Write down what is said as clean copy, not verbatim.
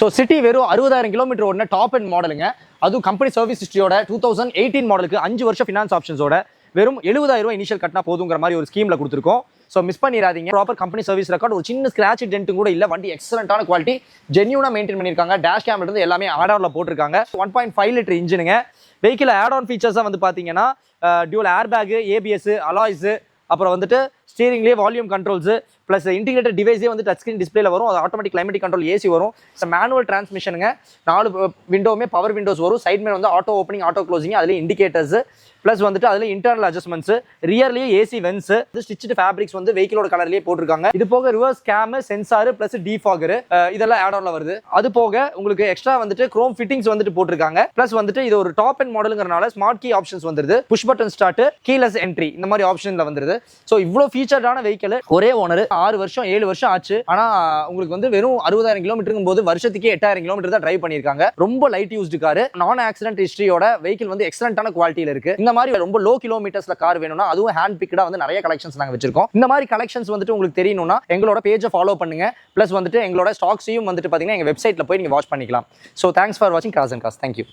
So city வெறும் 60,000 kilometre ஓடின top and மாடலுங்க. அதுவும் கம்பெனி சர்வீஸ் ஹிஸ்ட்ரியோட 2018 மாடலுக்கு 5 வருஷம் ஃபினான்ஸ் ஆப்ஷன்ஸோட வெறும் 70,000 ரூபாய் இனிஷியல் கட்டினா போதுங்கிற மாதிரி ஒரு ஸ்கீமில் கொடுத்துருக்கோம். ஸோ மிஸ் பண்ணிடாதீங்க. ப்ராப்பர் கம்பெனி சர்வீஸ் ரெக்கார்ட், ஒரு சின்ன ஸ்கிராட்ச் டென்ட்டும் கூட இல்லை. வண்டி எக்ஸலண்டான குவாலிட்டி, ஜென்யூனாக மெயின்டைன் பண்ணியிருக்காங்க. டேஷ் கேமரா இருந்து எல்லாமே ஆடாரில் போட்டிருக்காங்க. 1.5 லிட்டர் இன்ஜினுங்க. வெஹிக்கிள் ஆட் ஆன் ஃபீச்சர்ஸாக வந்து பார்த்தீங்கன்னா dual air bag, ABS, alloys, அப்புறம் வந்துட்டு ஸ்டீரிங்லேயே வால்யூம் கண்ட்ரோல்ஸு ப்ளஸ் இன்டிகிரேட்டட் டிவைஸே வந்து டச் ஸ்க்ரீன் டிஸ்பிளேல வரும். அது ஆட்டோமேட்டிக் கிளைமேட்டிக் கண்ட்ரோல் ஏசி வரும். மேனுவல் டிரான்ஸ்மிஷனுங்க. 4 விண்டோவுமே பவர் விண்டோஸ் வரும். சைட் மேலே வந்து ஆட்டோ ஓப்பனிங், ஆட்டோ க்ளோசிங், அதுலேயே இண்டிகேட்டர்ஸ் ப்ளஸ் வந்துட்டு அதில் இன்டர்னல் அட்ஜஸ்ட்மெண்ட்ஸ், ரியர்லேயே ஏசி வென்ஸ், ஸ்டிச்சு ஃபேப்ரிக்ஸ் வந்து வெஹிக்கிளோட கலர்லேயே போட்டிருக்காங்க. இது போக reverse cam, sensor plus defogger இதெல்லாம் ஆட் ஆன்ல வருது. அது போக உங்களுக்கு எக்ஸ்ட்ரா வந்துட்டு குரோம் ஃபிட்டிங்ஸ் வந்துட்டு போட்டிருக்காங்க. ப்ளஸ் வந்துட்டு இது ஒரு டாப் அண்ட் மாடலுங்கிறனால ஸ்மார்ட் கீ ஆப்ஷன்ஸ் வந்துருது. Push button start, keyless entry, இந்த மாதிரி ஆப்ஷன்ல வந்துருது. ஸோ இவ்வளோ ஃபீச்சர்டான வெஹிக்கிள். ஒரே ஓனர், 6 வருஷம் 7 வருஷம் ஆச்சு. ஆனால் உங்களுக்கு வந்து வெறும் 60,000 கிலோமீட்டருக்கும் போது வருஷத்துக்கே 8,000 கிலோமீட்டர் தான் டிரைவ் பண்ணியிருக்காங்க. ரொம்ப லைட் யூஸ்டு கார். நான் ஆக்சிடென்ட் ஹிஸ்ட்ரியோட வெஹிக்கிள் வந்து எக்ஸலண்டான குவாலிட்டியில் இருக்கு. இந்த மாதிரி ரொம்ப லோ கிலோமீட்டர்ஸ்ல கார் வேணும்னா அதுவும் ஹேண்ட் பிக்டா வந்து நிறைய கலெக்ஷன்ஸ் நாங்க வச்சிருக்கோம். இந்த மாதிரி கலெக்ஷன்ஸ் வந்துட்டு உங்களுக்கு தெரியணும்னா எங்களோட பேஜை ஃபாலோ பண்ணுங்க. பிளஸ் வந்துட்டு எங்களோட ஸ்டாக்ஸையும் வந்துட்டு பாத்தீங்கன்னா எங்க வெப்சைட்ல போய் நீங்க வாட்ச் பண்ணிக்கலாம். ஸோ தேங்க்ஸ் ஃபார் வாட்சிங் கார்ஸ் அண்ட் கார்ஸ். தேங்க்யூ.